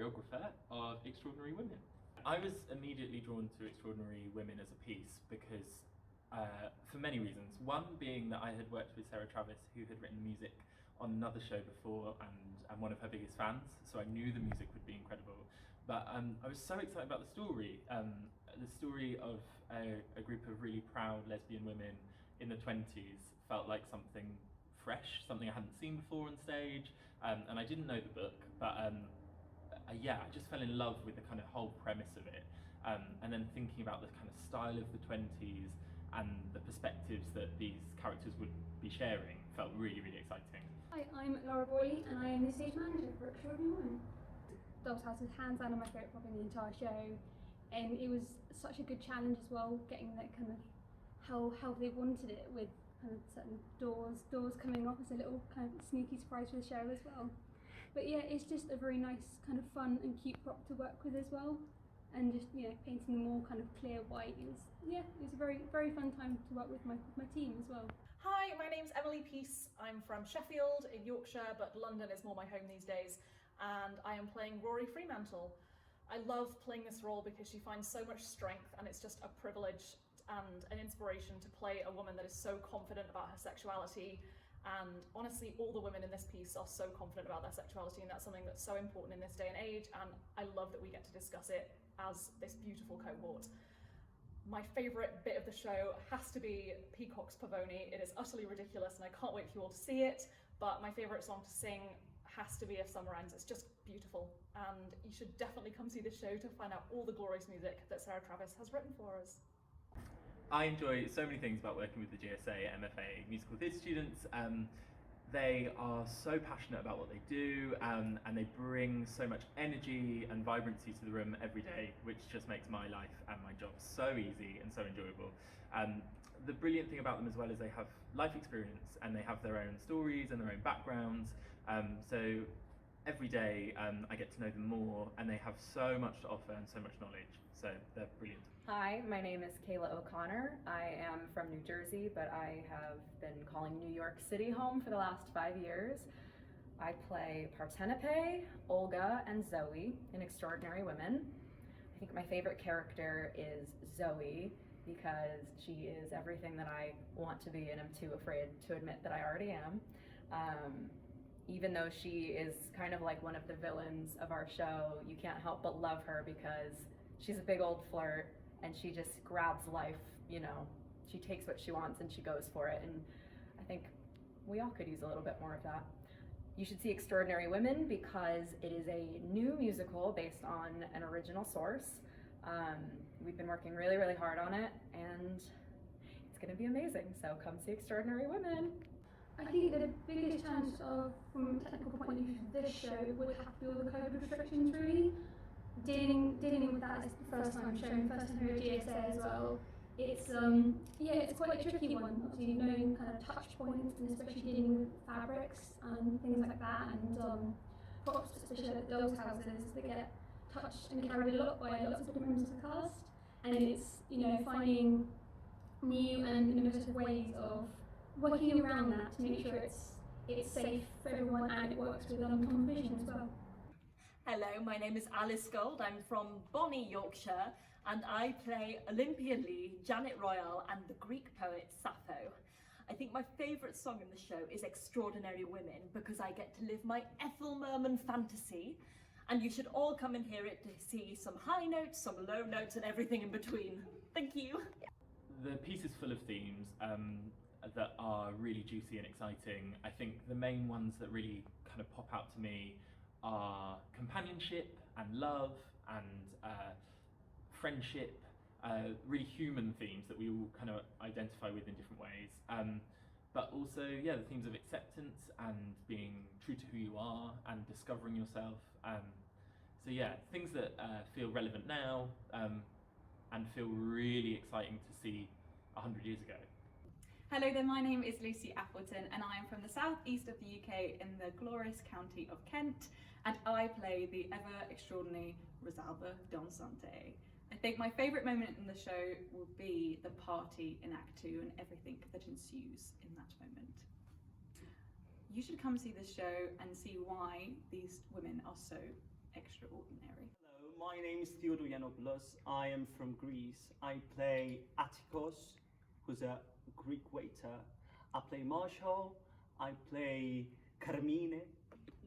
choreographer of Extraordinary Women. I was immediately drawn to Extraordinary Women as a piece because, for many reasons. One being that I had worked with Sarah Travis, who had written music on another show before, and I'm one of her biggest fans, so I knew the music would be incredible. But I was so excited about the story of a group of really proud lesbian women in the 20s felt like something fresh, something I hadn't seen before on stage, and I didn't know the book, but yeah, I just fell in love with the kind of whole premise of it, and then thinking about the kind of style of the 20s and the perspectives that these characters would be sharing felt really, really exciting. Hi, I'm Laura Boyle and I am the stage manager for Extraordinary Women. Doll's House is hands down my favourite prop in the entire show, and it was such a good challenge as well, getting that kind of how they wanted it, with kind of certain doors coming off as a little kind of sneaky surprise for the show as well. But yeah, it's just a very nice kind of fun and cute prop to work with as well, and just painting them all kind of clear white. It was a very, very fun time to work with my team as well. Hi, my name's Emily Peace. I'm from Sheffield in Yorkshire, but London is more my home these days, and I am playing Rory Fremantle. I love playing this role because she finds so much strength, and it's just a privilege and an inspiration to play a woman that is so confident about her sexuality. And honestly, all the women in this piece are so confident about their sexuality, and that's something that's so important in this day and age, and I love that we get to discuss it as this beautiful cohort. My favourite bit of the show has to be Peacock's Pavoni. It is utterly ridiculous and I can't wait for you all to see it, but my favourite song to sing has to be If Summer Ends. It's just beautiful, and you should definitely come see the show to find out all the glorious music that Sarah Travis has written for us. I enjoy so many things about working with the GSA MFA musical theatre students. They are so passionate about what they do, and they bring so much energy and vibrancy to the room every day, which just makes my life and my job so easy and so enjoyable. The brilliant thing about them as well is they have life experience, and they have their own stories and their own backgrounds. So every day I get to know them more, and they have so much to offer and so much knowledge, so they're brilliant. Hi, my name is Kayla O'Connor. I am from New Jersey, but I have been calling New York City home for the last 5 years. I play Partenape, Olga, and Zoe in Extraordinary Women. I think my favorite character is Zoe because she is everything that I want to be, and I'm too afraid to admit that I already am. Even though she is kind of like one of the villains of our show, you can't help but love her because she's a big old flirt, and she just grabs life, she takes what she wants and she goes for it, and I think we all could use a little bit more of that. You should see Extraordinary Women because it is a new musical based on an original source. We've been working really, really hard on it, and it's going to be amazing, so come see Extraordinary Women. I think the biggest challenge from a technical point of view for this show would have to be all the COVID restrictions, really. Dealing with that is the first time showing, first time here at GSA as well. It's quite a tricky one, obviously knowing kind of touch points, and especially dealing with fabrics and things like that, and props, especially at Doll's Houses, that get touched and carried a lot by lots of different members of the cast. And it's finding new and innovative ways of working around that to make sure it's safe for everyone and it works with conversation as well. Hello, my name is Alice Gold. I'm from Bonnie, Yorkshire, and I play Olympia Lee, Janet Royale, and the Greek poet Sappho. I think my favourite song in the show is Extraordinary Women because I get to live my Ethel Merman fantasy, and you should all come and hear it to see some high notes, some low notes, and everything in between. Thank you. The piece is full of themes that are really juicy and exciting. I think the main ones that really kind of pop out to me are companionship and love and friendship, really human themes that we all kind of identify with in different ways. But also, the themes of acceptance and being true to who you are and discovering yourself. Things that feel relevant now and feel really exciting to see 100 years ago. Hello there, my name is Lucy Appleton and I am from the southeast of the UK in the glorious county of Kent, and I play the ever extraordinary Rosalba Donsante. I think my favourite moment in the show will be the party in Act 2 and everything that ensues in that moment. You should come see this show and see why these women are so extraordinary. Hello, my name is Theodor Yiannopoulos. I am from Greece. I play Attikos, who's a Greek waiter. I play Marshall. I play Carmine.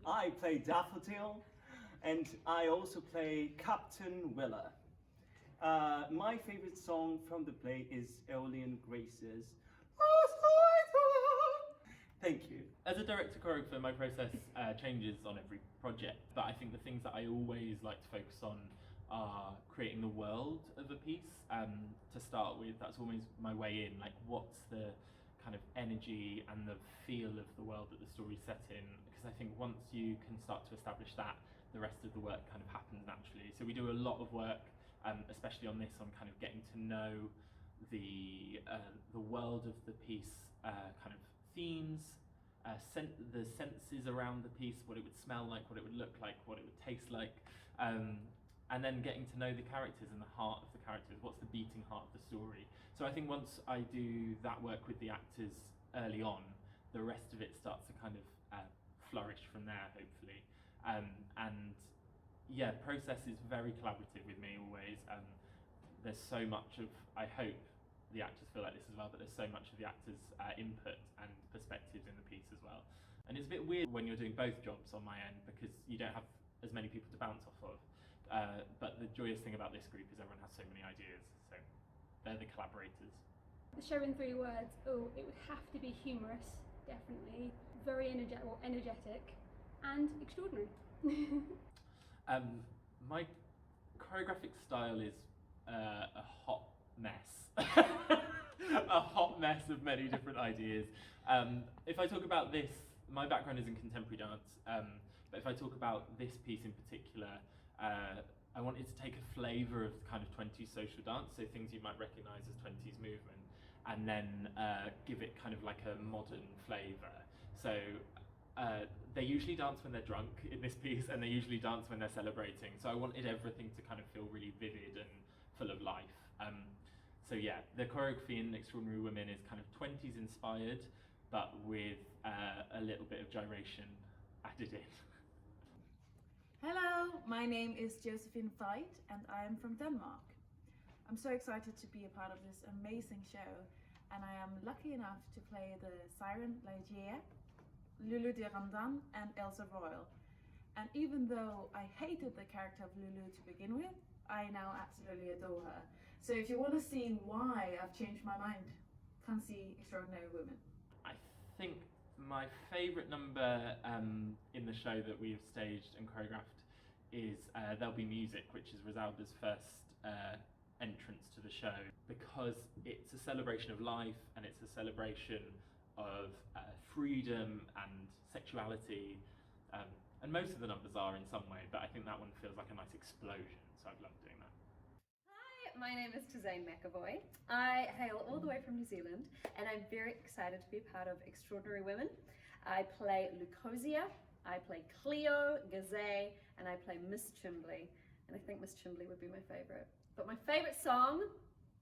I play Daffodil. And I also play Captain Willer. My favorite song from the play is Aeolian Graces. Thank you. As a director choreographer, my process changes on every project, but I think the things that I always like to focus on are creating the world of a piece. To start with, that's always my way in, like what's the kind of energy and the feel of the world that the story's set in, because I think once you can start to establish that, the rest of the work kind of happens naturally. So we do a lot of work, especially on this, on kind of getting to know the world of the piece, kind of themes, the senses around the piece, what it would smell like, what it would look like, what it would taste like, and then getting to know the characters and the heart of the characters, what's the beating heart of the story. So I think once I do that work with the actors early on, the rest of it starts to kind of flourish from there, hopefully. And yeah, process is very collaborative with me always. There's so much of, I hope the actors feel like this as well, but there's so much of the actors' input and perspectives in the piece as well. And it's a bit weird when you're doing both jobs on my end because you don't have as many people to bounce off of. But the joyous thing about this group is everyone has so many ideas, so they're the collaborators. The show in 3 words, it would have to be humorous, definitely, very energetic, and extraordinary. My choreographic style is a hot mess. A hot mess of many different ideas. If I talk about this, my background is in contemporary dance, but if I talk about this piece in particular, I wanted to take a flavour of kind of 20s social dance, so things you might recognise as 20s movement, and then give it kind of like a modern flavour. So they usually dance when they're drunk in this piece, and they usually dance when they're celebrating. So I wanted everything to kind of feel really vivid and full of life. So yeah, the choreography in Extraordinary Women is kind of 20s inspired, but with a little bit of gyration added in. Hello, my name is Josephine Veit and I am from Denmark. I'm so excited to be a part of this amazing show, and I am lucky enough to play the Siren Lagier, Lulu de Randan and Elsa Royal. And even though I hated the character of Lulu to begin with, I now absolutely adore her. So if you want to see why I've changed my mind, come see Extraordinary Women. I think my favourite number in the show that we've staged and choreographed is There'll Be Music, which is Rosalba's first entrance to the show, because it's a celebration of life and it's a celebration of freedom and sexuality, and most of the numbers are in some way, but I think that one feels like a nice explosion, so I've loved doing that. Hi, my name is Tizane Mcavoy. I hail all the way from New Zealand, and I'm very excited to be a part of Extraordinary Women. I play Lucosia, I play Cleo, Gazet, and I play Miss Chimbley, and I think Miss Chimbley would be my favourite. But my favourite song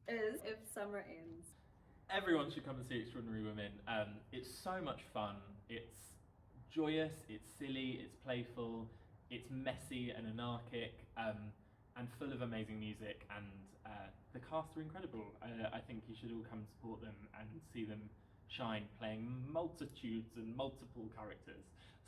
is If Summer Ends. Everyone should come and see Extraordinary Women. It's so much fun. It's joyous, it's silly, it's playful, it's messy and anarchic, and full of amazing music, and the cast are incredible. I think you should all come support them and see them shine, playing multitudes and multiple characters.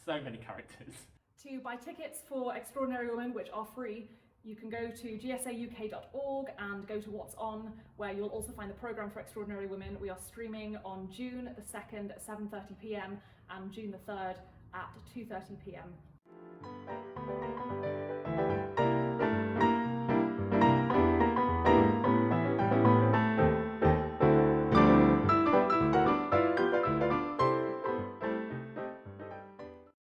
So many characters. To buy tickets for Extraordinary Women, which are free, you can go to gsauk.org and go to What's On, where you'll also find the programme for Extraordinary Women. We are streaming on June the 2nd at 7:30 p.m. and June the 3rd at 2:30 p.m.